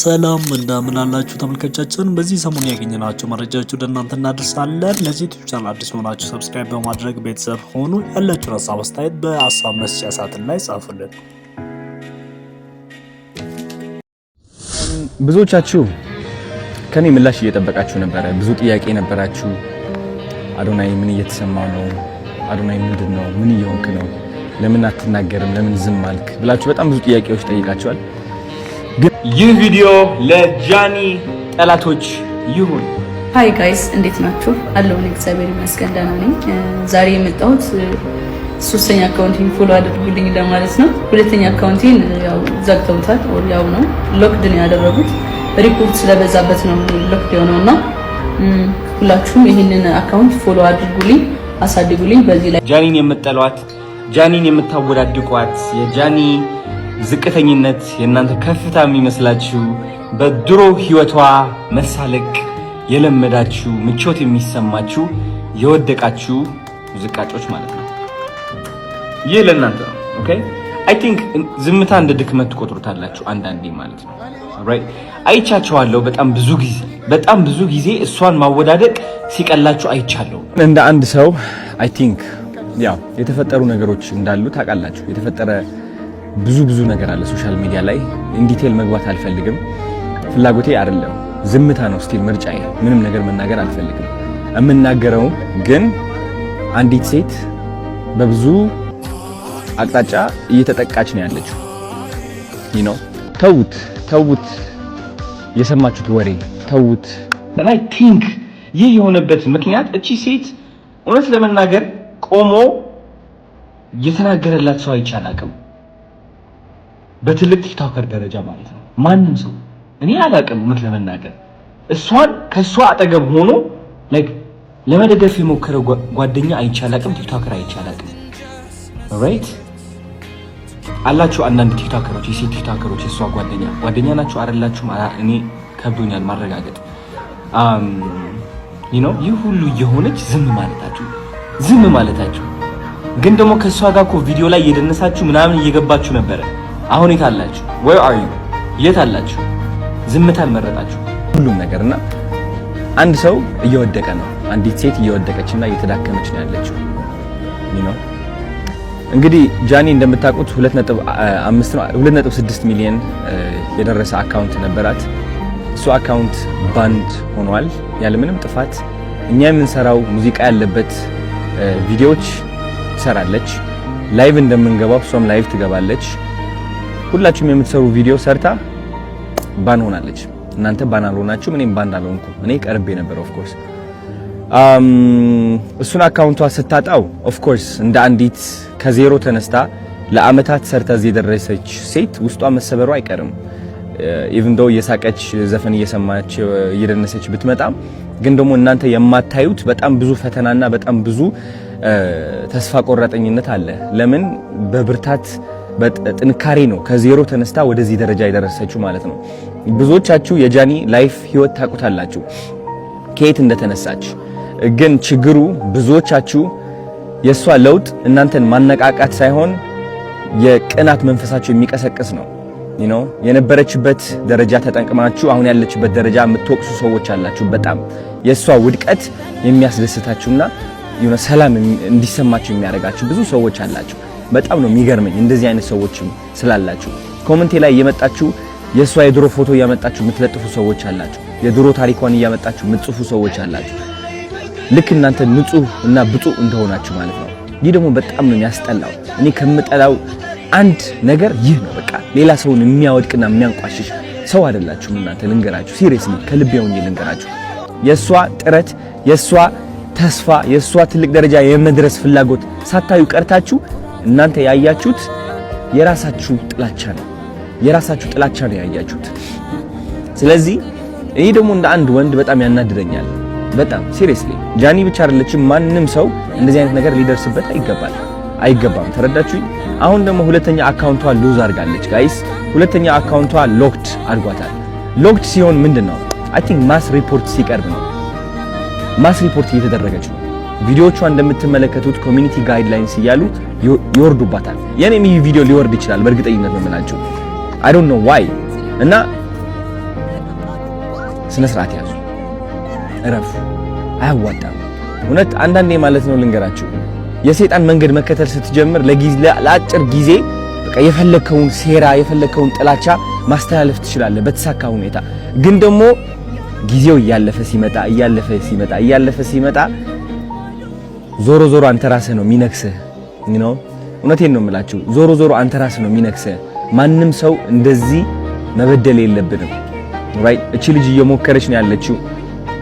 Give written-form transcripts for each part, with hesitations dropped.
ሰላም እንደምን አላችሁ ተመልካቾቻችን። በዚህ ሰሞን ያገኘናቸው መረጃዎች ወደ እናንተ እናደርሳለን። ለዚህ ዩቲዩብ ቻናል አዲስ ሆናችሁ ሰብስክራይብ በማድረግ ቤተሰብ ሆኑ። ያላችሁን ሀሳብ አስተያየት በሀሳብ መስጫ ሳጥን ላይ ጻፉልን። ብዙዎቻችሁ ከኔ ምላሽ እየጠበቃችሁ ነበረ። ብዙ ጥያቄ ነበራችሁ። አዶናይ ምን እየተሰማ ነው? አዶናይ ምንድነው? ምን እየሆንክ ነው? ለምን አትናገርም? ለምን ዝም አልክ? ብላችሁ በጣም ብዙ ጥያቄዎች ጠይቃችኋል። ግን ይህ ቪዲዮ ለጃኒ ጠላቶች ይሁን። ሃይ ጋይስ እንዴት ናችሁ? አለውን እግዚአብሔር ይመስገን ደህና ነኝ። ዛሬ የመጣሁት ሶስተኛ አካውንቲን ፎሎ አድርጉልኝ ለማለት ነው። ሁለተኛ አካውንቲን ያው ዘግተውታል፣ ያው ነው ሎክድ ነው ያደረጉት። ሪፖርት ስለበዛበት ነው ሎክድ የሆነውና ሁላችሁም ይሄንን አካውንት ፎሎ አድርጉልኝ፣ አሳድጉልኝ። በዚህ ላይ ጃኒን የምትጠሏት፣ ጃኒን የምታወዳድቋት፣ የጃኒ ዝቅተኝነት የእናንተ ከፍታ የሚመስላችሁ፣ በድሮ ህይወቷ መሳለቅ የለመዳችሁ፣ ምቾት የሚሰማችሁ የወደቃችሁ ዝቃጮች ማለት ነው። ይህ ለእናንተ ነው። ኦኬ አይ ቲንክ ዝምታ እንደ ድክመት ትቆጥሩታላችሁ አንዳንዴ ማለት ነው። ራይት አይቻችኋለሁ። በጣም ብዙ ጊዜ እሷን ማወዳደቅ ሲቀላችሁ አይቻለሁ። እንደ አንድ ሰው አይ ቲንክ ያው የተፈጠሩ ነገሮች እንዳሉ ታውቃላችሁ። የተፈጠረ ብዙ ነገር አለ ሶሻል ሚዲያ ላይ። ኢንዲቴል መግባት አልፈልግም፣ ፍላጎቴ አይደለም። ዝምታ ነው ስቲል ምርጫዬ። ምንም ነገር መናገር አልፈልግም። የምናገረው ግን አንዲት ሴት በብዙ አቅጣጫ እየተጠቃች ነው ያለችው። ተውት፣ የሰማችሁት ወሬ ተውት። አይ ቲንክ ይህ የሆነበት ምክንያት እቺ ሴት እውነት ለመናገር ቆሞ የተናገረላት ሰው አይቻላቅም። በትልቅ ቲክቶከር ደረጃ ማለት ነው። ማንም ሰው እኔ አላቅም እውነት ለመናገር እሷን ከሷ አጠገብ ሆኖ ለመደገፍ የሞከረ ጓደኛ አይቻላቅም፣ ቲክቶከር አይቻላቅም። ራይት አላችሁ አንዳንድ ቲክቶከሮች፣ የሴት ቲክቶከሮች የሷ ጓደኛ ናችሁ አይደላችሁም? እኔ ከብዶኛል ማረጋገጥ። ይህ ሁሉ እየሆነች ዝም ማለታችሁ ግን ደግሞ ከሷ ጋር እኮ ቪዲዮ ላይ እየደነሳችሁ ምናምን እየገባችሁ ነበረ። አሁን የት አላችሁ? where are you? የት አላችሁ? ዝምታን መረጣችሁ ሁሉም ነገርና አንድ ሰው እየወደቀ ነው። አንዲት ሴት እየወደቀችና እየተዳከመች ነው ያለችው። እንግዲህ ጃኒ እንደምታውቁት 2.6 ሚሊዮን የደረሰ አካውንት ነበራት። እሱ አካውንት ባንድ ሆኗል ያለምንም ጥፋት። እኛ የምንሰራው ሙዚቃ ያለበት ቪዲዮዎች ትሰራለች። ላይቭ እንደምንገባው እሷም ላይቭ ትገባለች። ሁላችሁም የምትሰሩ ቪዲዮ ሰርታ ባን ሆናለች። እናንተ ባን አልሆናችሁም፣ እኔም ባን አልሆንኩም። እኔ ቀርቤ ነበር ኦፍ ኮርስ። እሱን አካውንቷ ስታጣው ኦፍ ኮርስ እንደ አንዲት ከዜሮ ተነስታ ለአመታት ሰርታ እዚህ የደረሰች ሴት ውስጧ መሰበሩ አይቀርም። ኢቭን ዶ እየሳቀች ዘፈን እየሰማች እየደነሰች ብትመጣም ግን ደግሞ እናንተ የማታዩት በጣም ብዙ ፈተናና በጣም ብዙ ተስፋ ቆራጠኝነት አለ። ለምን በብርታት በጥንካሬ ነው ከዜሮ ተነስታ ወደዚህ ደረጃ የደረሰችው ማለት ነው። ብዙዎቻችሁ የጃኒ ላይፍ ህይወት ታውቁታላችሁ ከየት እንደተነሳች። ግን ችግሩ ብዙዎቻችሁ የሷ ለውጥ እናንተን ማነቃቃት ሳይሆን የቅናት መንፈሳችሁ የሚቀሰቅስ ነው። የነበረችበት ደረጃ ተጠንቅማችሁ አሁን ያለችበት ደረጃ የምትወቅሱ ሰዎች አላችሁ። በጣም የሷ ውድቀት የሚያስደስታችሁና ሰላም እንዲሰማችሁ የሚያደርጋችሁ ብዙ ሰዎች አላችሁ። በጣም ነው የሚገርመኝ እንደዚህ አይነት ሰዎችም ስላላችሁ። ኮሜንት ላይ እየመጣችሁ የሷ የድሮ ፎቶ እያመጣችሁ የምትለጥፉ ሰዎች አላችሁ። የድሮ ታሪኳን እያመጣችሁ የምትጽፉ ሰዎች አላችሁ። ልክ እናንተ ንጹህ እና ብፁዕ እንደሆናችሁ ማለት ነው። ይህ ደግሞ በጣም ነው የሚያስጠላው። እኔ ከምጠላው አንድ ነገር ይህ ነው። በቃ ሌላ ሰውን የሚያወድቅና የሚያንቋሽሽ ሰው አይደላችሁም እናንተ። ልንገራችሁ ሲሪየስሊ ከልቤ ሆኜ ልንገራችሁ። የሷ ጥረት፣ የሷ ተስፋ፣ የሷ ትልቅ ደረጃ የመድረስ ፍላጎት ሳታዩ ቀርታችሁ እናንተ ያያችሁት የራሳችሁ ጥላቻ ነው ያያችሁት። ስለዚህ እኔ ደግሞ እንደ አንድ ወንድ በጣም ያናድደኛል። በጣም ሲሪየስሊ ጃኒ ብቻ አይደለችም፣ ማንም ሰው እንደዚህ አይነት ነገር ሊደርስበት አይገባም። ተረዳችሁኝ? አሁን ደግሞ ሁለተኛ አካውንቷ ሉዝ አድርጋለች ጋይስ። ሁለተኛ አካውንቷ ሎክድ አድርጓታል። ሎክድ ሲሆን ምንድነው? አይ ቲንክ ማስ ሪፖርት ሲቀርብ ነው። ማስ ሪፖርት እየተደረገች ነው። ቪዲዮቿ እንደምትመለከቱት ኮሚኒቲ ጋይድላይንስ እያሉ ይወርዱባታል። የኔም ይህ ቪዲዮ ሊወርድ ይችላል በእርግጠኝነት ነው የምላችሁ። አይ ዶንት ኖ ዋይ። እና ስነ ስርዓት ያዙ፣ እረፉ። አያዋጣም። እውነት አንዳንዴ ማለት ነው ልንገራችሁ፣ የሰይጣን መንገድ መከተል ስትጀምር ለአጭር ጊዜ በቃ የፈለከውን ሴራ የፈለከውን ጥላቻ ማስተላለፍ ትችላለህ በተሳካ ሁኔታ። ግን ደግሞ ጊዜው እያለፈ ሲመጣ ዞሮ ዞሮ አንተ ራስህ ነው የሚነክስህ ነው። እውነቴን ነው የምላችሁ፣ ዞሮ አንተ ራስህ ነው የሚነክስህ። ማንም ሰው እንደዚህ መበደል የለብንም። ራይት? እቺ ልጅ እየሞከረች ነው ያለችው።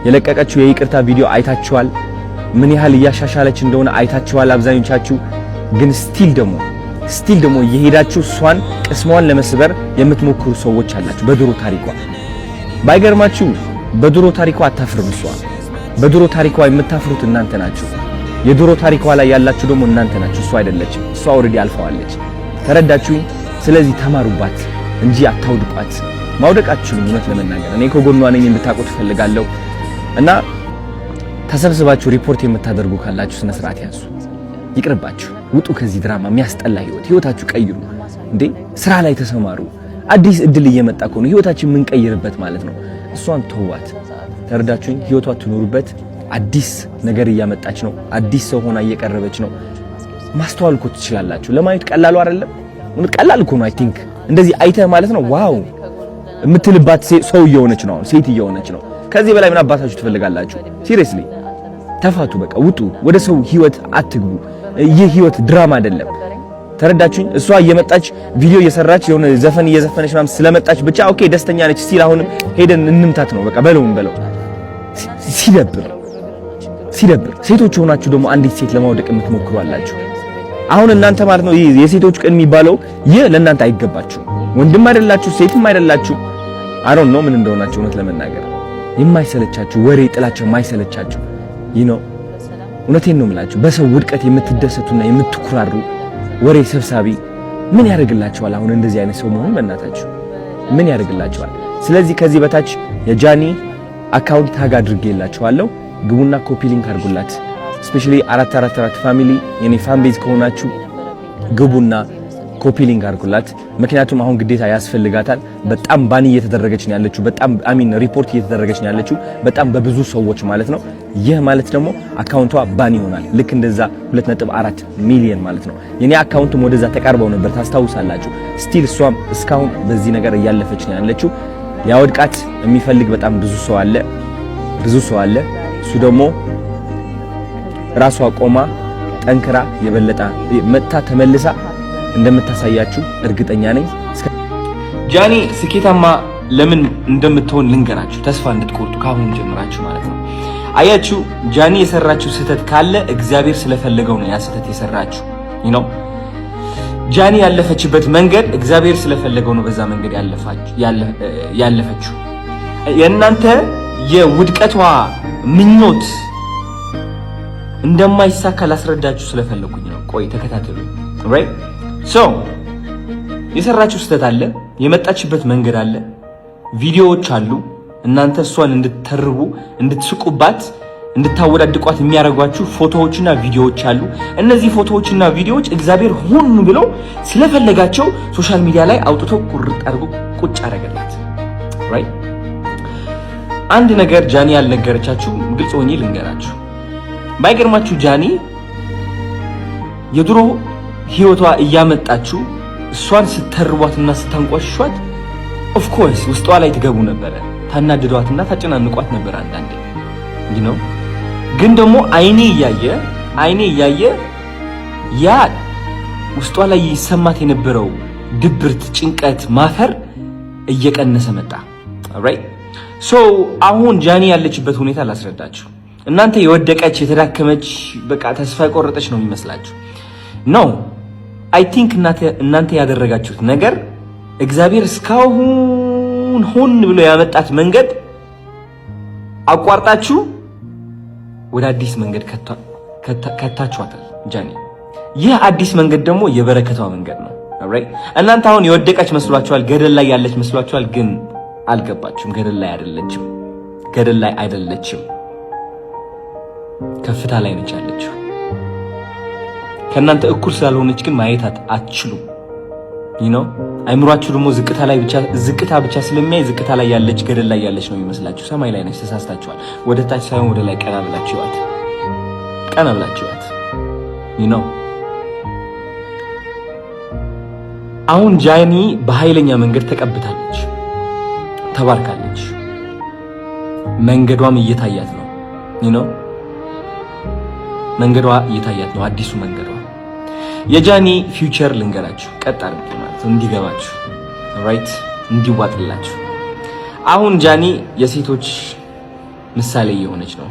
የለቀቀችው የይቅርታ ቪዲዮ አይታችኋል። ምን ያህል እያሻሻለች እንደሆነ አይታችኋል አብዛኞቻችሁ። ግን ስቲል ደግሞ እየሄዳችሁ እሷን ቅስሟን ለመስበር የምትሞክሩ ሰዎች አላችሁ። በድሮ ታሪኳ ባይገርማችሁ፣ በድሮ ታሪኳ አታፍርም እሷ። በድሮ ታሪኳ የምታፍሩት እናንተ ናችሁ። የድሮ ታሪኳ ላይ ያላችሁ ደግሞ እናንተ ናችሁ፣ እሷ አይደለችም። እሷ ኦልሬዲ አልፈዋለች። ተረዳችሁኝ? ስለዚህ ተማሩባት እንጂ አታውድቋት። ማውደቃችሁ እውነት ለመናገር እኔ ከጎኗ ነኝ እንድታውቁት ፈልጋለሁ። እና ተሰብስባችሁ ሪፖርት የምታደርጉ ካላችሁ ስነ ስርዓት ያዙ። ይቅርባችሁ፣ ውጡ ከዚህ ድራማ። የሚያስጠላ ህይወታችሁ ቀይሩ እንዴ! ስራ ላይ ተሰማሩ። አዲስ እድል እየመጣ ነው፣ ህይወታችን የምንቀይርበት ማለት ነው። እሷን ተዋት። ተረዳችሁኝ? ህይወቷ ትኖሩበት። አዲስ ነገር እያመጣች ነው። አዲስ ሰው ሆና እየቀረበች ነው። ማስተዋል እኮ ትችላላችሁ። ለማየት ቀላሉ አይደለም። ምን ቀላል እኮ ነው። አይ ቲንክ እንደዚህ አይተህ ማለት ነው ዋው የምትልባት ሰው እየሆነች ነው። ሴት እየሆነች ነው። ከዚህ በላይ ምን አባታችሁ ትፈልጋላችሁ? ሲሪየስሊ ተፋቱ። በቃ ውጡ። ወደ ሰው ህይወት አትግቡ። ይህ ህይወት ድራማ አይደለም። ተረዳችሁኝ? እሷ እየመጣች ቪዲዮ እየሰራች የሆነ ዘፈን እየዘፈነች ምናምን ስለመጣች ብቻ ኦኬ ደስተኛ ነች ሲል አሁንም ሄደን እንምታት ነው በቃ በለው። ሲደብር ሴቶች ሆናችሁ ደግሞ አንዲት ሴት ለማውደቅ የምትሞክሩ አላችሁ። አሁን እናንተ ማለት ነው የሴቶች ቀን የሚባለው ይህ ለእናንተ አይገባችሁ። ወንድም አይደላችሁ፣ ሴትም አይደላችሁ። አይ ዶንት ኖ ምን እንደሆናችሁ እውነት ለመናገር የማይሰለቻችሁ ወሬ ጥላቸው የማይሰለቻችሁ እውነቴን ነው የምላችሁ። በሰው ውድቀት የምትደሰቱና የምትኩራሩ ወሬ ሰብሳቢ ምን ያደርግላችኋል? አሁን እንደዚህ አይነት ሰው መሆን በእናታችሁ ምን ያደርግላችኋል? ስለዚህ ከዚህ በታች የጃኒ አካውንት ታግ አድርጌላችኋለሁ። ግቡና ኮፒ ሊንክ አድርጉላት። ስፔሻሊ 444 ፋሚሊ የኔ ፋን ቤዝ ከሆናችሁ ግቡና ኮፒ ሊንክ አድርጉላት። ምክንያቱም አሁን ግዴታ ያስፈልጋታል። በጣም ባኒ እየተደረገች ነው ያለችው። በጣም ሪፖርት እየተደረገች ነው ያለችው በጣም በብዙ ሰዎች ማለት ነው። ይህ ማለት ደግሞ አካውንቷ ባኒ ይሆናል። ልክ እንደዛ 2.4 ሚሊዮን ማለት ነው። የኔ አካውንትም ወደዛ ተቃርበው ነበር ታስታውሳላችሁ። ስቲል እሷም እስካሁን በዚህ ነገር እያለፈች ነው ያለችው። ያወድቃት የሚፈልግ በጣም ብዙ ሰው አለ። እሱ ደግሞ ራሷ ቆማ ጠንክራ የበለጠ መታ ተመልሳ እንደምታሳያችሁ እርግጠኛ ነኝ። ጃኒ ስኬታማ ለምን እንደምትሆን ልንገራችሁ፣ ተስፋ እንድትቆርጡ ካሁን ጀምራችሁ ማለት ነው። አያችሁ ጃኒ የሰራችሁ ስህተት ካለ እግዚአብሔር ስለፈለገው ነው ያ ስህተት የሰራችሁ ነው። ጃኒ ያለፈችበት መንገድ እግዚአብሔር ስለፈለገው ነው በዛ መንገድ ያለፈችው። የእናንተ የውድቀቷ ምኞት እንደማይሳካ ላስረዳችሁ ስለፈለኩኝ ነው። ቆይ ተከታተሉ። ራይት ሶ የሰራችሁ ስህተት አለ፣ የመጣችበት መንገድ አለ፣ ቪዲዮዎች አሉ። እናንተ እሷን እንድትተርቡ፣ እንድትስቁባት፣ እንድታወዳድቋት የሚያደርጓችሁ ፎቶዎችና ቪዲዮዎች አሉ። እነዚህ ፎቶዎችና ቪዲዮዎች እግዚአብሔር ሆን ብሎ ስለፈለጋቸው ሶሻል ሚዲያ ላይ አውጥቶ ቁርጥ አድርጎ ቁጭ አደረገላት። ራይት አንድ ነገር ጃኒ ያልነገረቻችሁ ግልጽ ሆኜ ልንገራችሁ። ባይገርማችሁ ጃኒ የድሮ ህይወቷ እያመጣችሁ እሷን ስተርቧትና ስታንቋሽሿት ኦፍ ኮርስ ውስጧ ላይ ትገቡ ነበር፣ ታናድዷትና ታጨናንቋት ነበር አንዳንዴ ነው። ግን ደግሞ አይኔ እያየ ያ ውስጧ ላይ ይሰማት የነበረው ድብርት፣ ጭንቀት፣ ማፈር እየቀነሰ መጣ። ኦልራይት ሶ አሁን ጃኒ ያለችበት ሁኔታ ላስረዳችሁ። እናንተ የወደቀች የተዳከመች በቃ ተስፋ የቆረጠች ነው የሚመስላችሁ። ኖ አይ ቲንክ እናንተ ያደረጋችሁት ነገር እግዚአብሔር እስካሁን ሆን ብሎ ያመጣት መንገድ አቋርጣችሁ ወደ አዲስ መንገድ ከታችኋታል ጃኒ። ይህ አዲስ መንገድ ደግሞ የበረከቷ መንገድ ነው። ኦልራይት እናንተ አሁን የወደቀች መስሏችኋል፣ ገደል ላይ ያለች መስሏችኋል። ግን አልገባችሁም። ገደል ላይ አይደለችም። ከፍታ ላይ ነች ያለችው። ከእናንተ እኩል ስላልሆነች ግን ማየት አትችሉም። አይምሯችሁ ደግሞ ዝቅታ ብቻ ስለሚያይ ዝቅታ ላይ ያለች ገደል ላይ ያለች ነው የሚመስላችሁ። ሰማይ ላይ ነች። ተሳስታችኋል። ወደ ታች ሳይሆን ወደ ላይ ቀና ብላችኋት አሁን ጃኒ በኃይለኛ መንገድ ተቀብታለች፣ ተባርካለች። መንገዷም እየታያት ነው መንገዷ እየታያት ነው። አዲሱ መንገዷ የጃኒ ፊውቸር ልንገራችሁ፣ ቀጥ አድርጌ ማለት ነው እንዲገባችሁ፣ ራይት እንዲዋጥላችሁ። አሁን ጃኒ የሴቶች ምሳሌ እየሆነች ነው